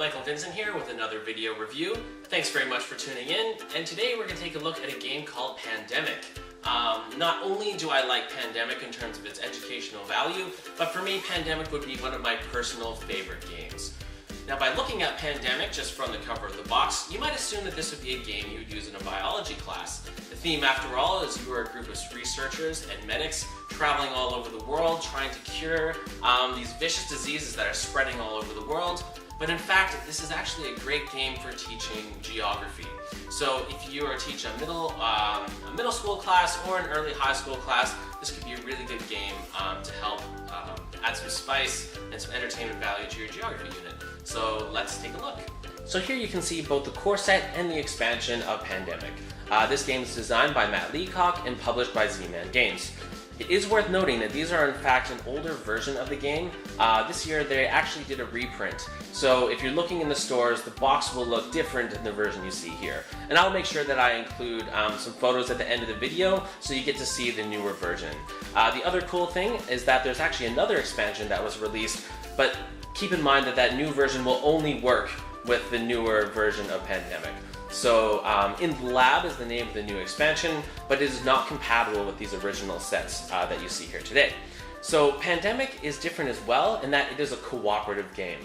Michael Vincent here with another video review. Thanks very much for tuning in, and today we're going to take a look at a game called Pandemic. Not only do I like Pandemic in terms of its educational value, but for me Pandemic would be one of my personal favorite games. Now, by looking at Pandemic just from the cover of the box, you might assume that this would be a game you would use in a biology class. The theme, after all, is you are a group of researchers and medics traveling all over the world trying to cure these vicious diseases that are spreading all over the world. But in fact, this is actually a great game for teaching geography. So if you are teaching a middle school class or an early high school class, this could be a really good game to help add some spice and some entertainment value to your geography unit. So let's take a look. So here you can see both the core set and the expansion of Pandemic. This game is designed by Matt Leacock and published by Z-Man Games. It is worth noting that these are in fact an older version of the game. This year they actually did a reprint. So if you're looking in the stores, the box will look different than the version you see here. And I'll make sure that I include some photos at the end of the video so you get to see the newer version. The other cool thing is that there's actually another expansion that was released, but keep in mind that that new version will only work with the newer version of Pandemic. So In the Lab is the name of the new expansion, but it is not compatible with these original sets that you see here today. So Pandemic is different as well in that it is a cooperative game.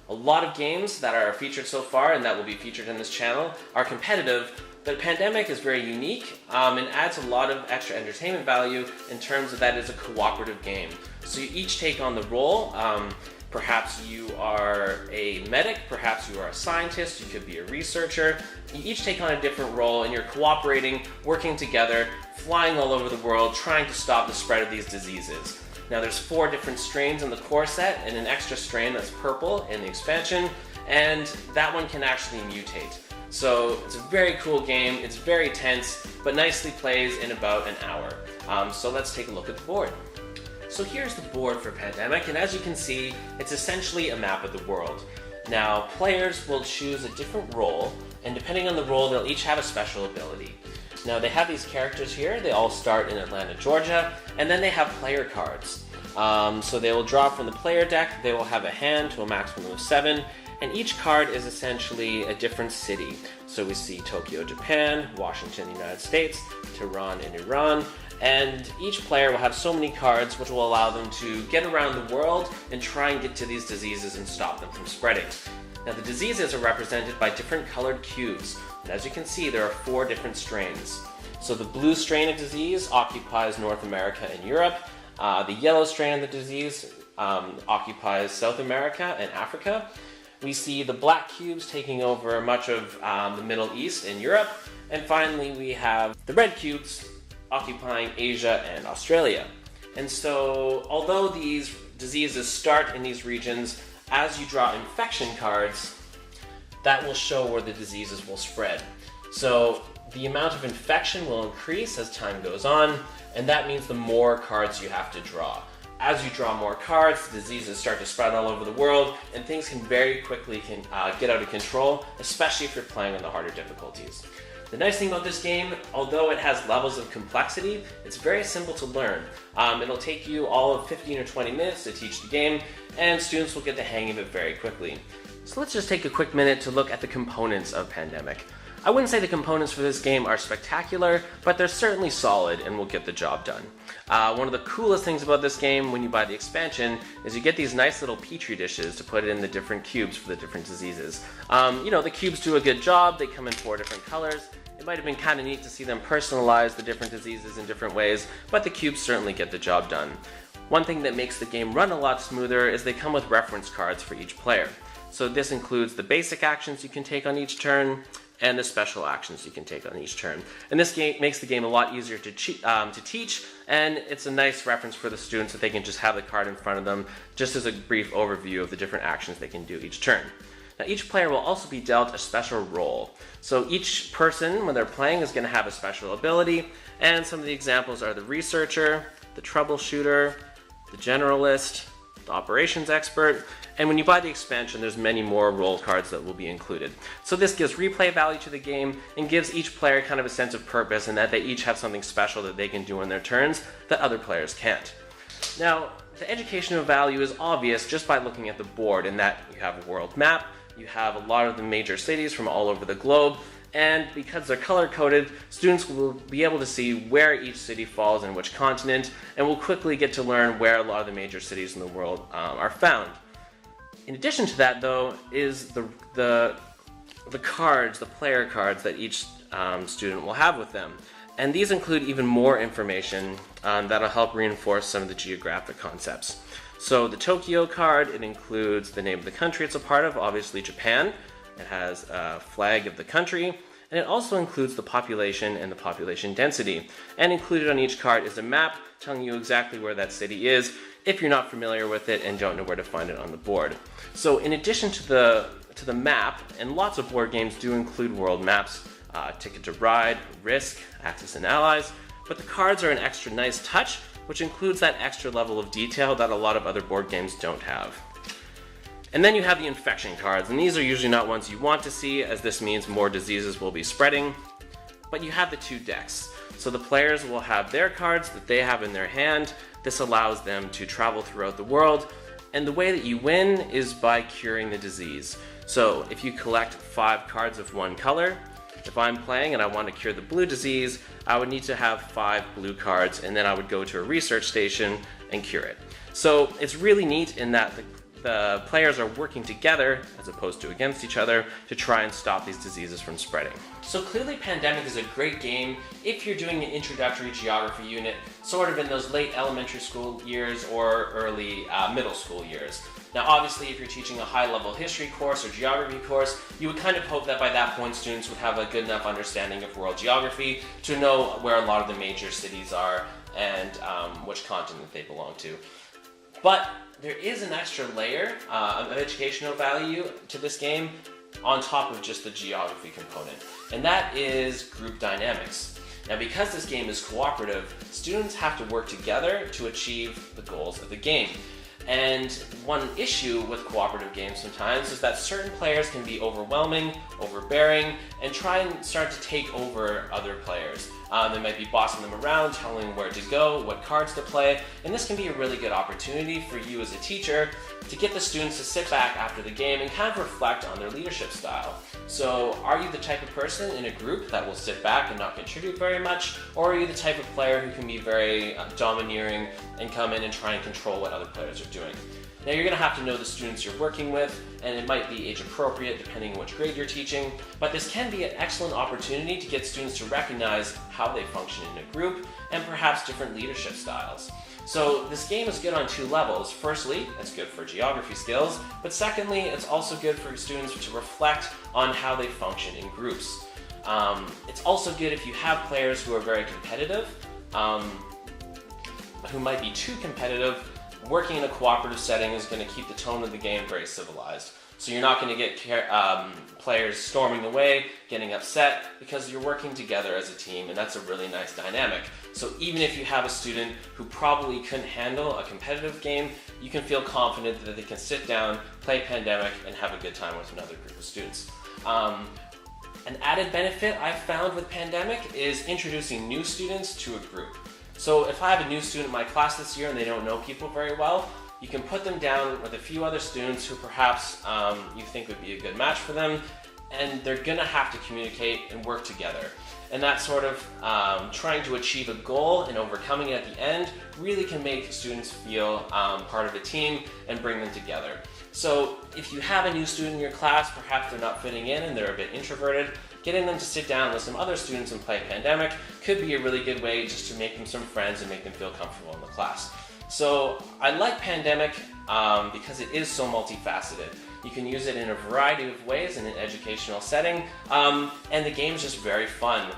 A lot of games that are featured so far and that will be featured in this channel are competitive, but Pandemic is very unique and adds a lot of extra entertainment value in terms of that it's a cooperative game. So you each take on the role. Perhaps you are a medic, perhaps you are a scientist, you could be a researcher. You each take on a different role and you're cooperating, working together, flying all over the world, trying to stop the spread of these diseases. Now there's 4 different strains in the core set and an extra strain that's purple in the expansion, and that one can actually mutate. So it's a very cool game, it's very tense, but nicely plays in about an hour. So let's take a look at the board. So here's the board for Pandemic, and as you can see, it's essentially a map of the world. Now, players will choose a different role, and depending on the role, they'll each have a special ability. Now, they have these characters here. They all start in Atlanta, Georgia, and then they have player cards. So they will draw from the player deck. They will have a hand to a maximum of 7, and each card is essentially a different city. So we see Tokyo, Japan, Washington, United States, Tehran in Iran, and each player will have so many cards which will allow them to get around the world and try and get to these diseases and stop them from spreading. Now the diseases are represented by different colored cubes, and as you can see there are 4 different strains. So the blue strain of disease occupies North America and Europe, the yellow strain of the disease occupies South America and Africa. We see the black cubes taking over much of the Middle East and Europe, and finally we have the red cubes occupying Asia and Australia. And so, although these diseases start in these regions, as you draw infection cards, that will show where the diseases will spread. So the amount of infection will increase as time goes on, and that means the more cards you have to draw. As you draw more cards, the diseases start to spread all over the world, and things can very quickly get out of control, especially if you're playing on the harder difficulties. The nice thing about this game, although it has levels of complexity, it's very simple to learn. It'll take you all of 15 or 20 minutes to teach the game, and students will get the hang of it very quickly. So let's just take a quick minute to look at the components of Pandemic. I wouldn't say the components for this game are spectacular, but they're certainly solid and will get the job done. One of the coolest things about this game when you buy the expansion is you get these nice little petri dishes to put in the different cubes for the different diseases. The cubes do a good job, they come in 4 different colors. It might have been kind of neat to see them personalize the different diseases in different ways, but the cubes certainly get the job done. One thing that makes the game run a lot smoother is they come with reference cards for each player. So this includes the basic actions you can take on each turn, and the special actions you can take on each turn. And this game makes the game a lot easier to teach, and it's a nice reference for the students that they can just have the card in front of them, just as a brief overview of the different actions they can do each turn. Now each player will also be dealt a special role. So each person, when they're playing, is going to have a special ability, and some of the examples are the researcher, the troubleshooter, the generalist, the operations expert, and when you buy the expansion, there's many more role cards that will be included. So this gives replay value to the game and gives each player kind of a sense of purpose and that they each have something special that they can do on their turns that other players can't. Now, the educational value is obvious just by looking at the board in that you have a world map, you have a lot of the major cities from all over the globe, and because they're color-coded, students will be able to see where each city falls in which continent, and will quickly get to learn where a lot of the major cities in the world are found. In addition to that, though, is the cards, the player cards that each student will have with them. And these include even more information that'll help reinforce some of the geographic concepts. So the Tokyo card, it includes the name of the country it's a part of, obviously Japan. It has a flag of the country, and it also includes the population and the population density. And included on each card is a map telling you exactly where that city is if you're not familiar with it and don't know where to find it on the board. So in addition to the map, and lots of board games do include world maps, Ticket to Ride, Risk, Axis and Allies, but the cards are an extra nice touch, which includes that extra level of detail that a lot of other board games don't have. And then you have the infection cards, and these are usually not ones you want to see, as this means more diseases will be spreading. But you have the two decks. So the players will have their cards that they have in their hand. This allows them to travel throughout the world, and the way that you win is by curing the disease. So if you collect 5 cards of one color, if I'm playing and I want to cure the blue disease, I would need to have 5 blue cards, and then I would go to a research station and cure it. So it's really neat in that the players are working together, as opposed to against each other, to try and stop these diseases from spreading. So clearly Pandemic is a great game if you're doing an introductory geography unit, sort of in those late elementary school years or early middle school years. Now obviously if you're teaching a high-level history course or geography course, you would kind of hope that by that point students would have a good enough understanding of world geography to know where a lot of the major cities are and which continent they belong to. But there is an extra layer of educational value to this game on top of just the geography component, and that is group dynamics. Now because this game is cooperative, students have to work together to achieve the goals of the game. And one issue with cooperative games sometimes is that certain players can be overwhelming, overbearing, and try and start to take over other players. They might be bossing them around, telling them where to go, what cards to play, and this can be a really good opportunity for you as a teacher to get the students to sit back after the game and kind of reflect on their leadership style. So are you the type of person in a group that will sit back and not contribute very much, or are you the type of player who can be very domineering and come in and try and control what other players are doing? Now you're going to have to know the students you're working with, and it might be age appropriate depending on which grade you're teaching, but this can be an excellent opportunity to get students to recognize how they function in a group and perhaps different leadership styles. So this game is good on 2 levels. Firstly, it's good for geography skills, but secondly, it's also good for students to reflect on how they function in groups. It's also good if you have players who are very competitive, who might be too competitive. Working in a cooperative setting is going to keep the tone of the game very civilized. So you're not going to get players storming away, getting upset, because you're working together as a team, and that's a really nice dynamic. So even if you have a student who probably couldn't handle a competitive game, you can feel confident that they can sit down, play Pandemic, and have a good time with another group of students. An added benefit I've found with Pandemic is introducing new students to a group. So if I have a new student in my class this year and they don't know people very well, you can put them down with a few other students who perhaps you think would be a good match for them, and they're going to have to communicate and work together. And that sort of trying to achieve a goal and overcoming it at the end really can make students feel part of a team and bring them together. So if you have a new student in your class, perhaps they're not fitting in and they're a bit introverted, getting them to sit down with some other students and play Pandemic could be a really good way just to make them some friends and make them feel comfortable in the class. So I like Pandemic because it is so multifaceted. You can use it in a variety of ways in an educational setting, and the game is just very fun.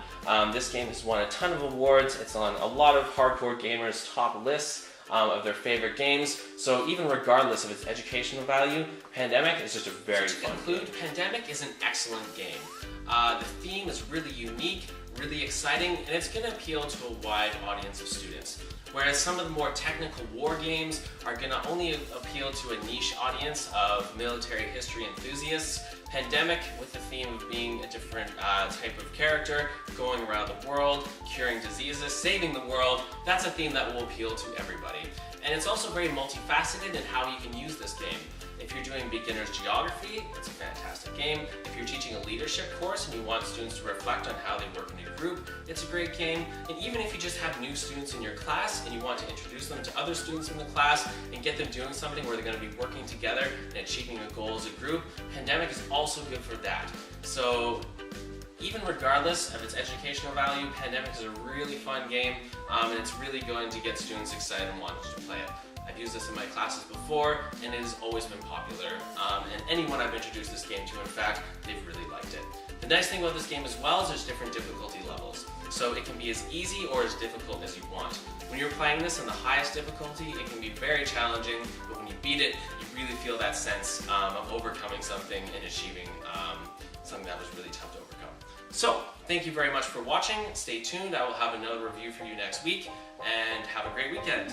This game has won a ton of awards. It's on a lot of hardcore gamers' top lists of their favorite games. So even regardless of its educational value, Pandemic is just a very fun game. To conclude, Pandemic is an excellent game. The theme is really unique, really exciting, and it's going to appeal to a wide audience of students. Whereas some of the more technical war games are going to only appeal to a niche audience of military history enthusiasts, Pandemic, with the theme of being a different type of character, going around the world, curing diseases, saving the world, that's a theme that will appeal to everybody. And it's also very multifaceted in how you can use this game. If you're doing beginner's geography, it's a fantastic game. If you're teaching a leadership course and you want students to reflect on how they work in a group, it's a great game. And even if you just have new students in your class and you want to introduce them to other students in the class and get them doing something where they're going to be working together and achieving a goal as a group, Pandemic is also good for that. So even regardless of its educational value, Pandemic is a really fun game, and it's really going to get students excited and wanting to play it. I've used this in my classes before, and it has always been popular. And anyone I've introduced this game to, in fact, they've really liked it. The nice thing about this game as well is there's different difficulty levels. So it can be as easy or as difficult as you want. When you're playing this in the highest difficulty, it can be very challenging, but when you beat it, you really feel that sense of overcoming something and achieving something that was really tough to overcome. So, thank you very much for watching. Stay tuned. I will have another review for you next week, and have a great weekend.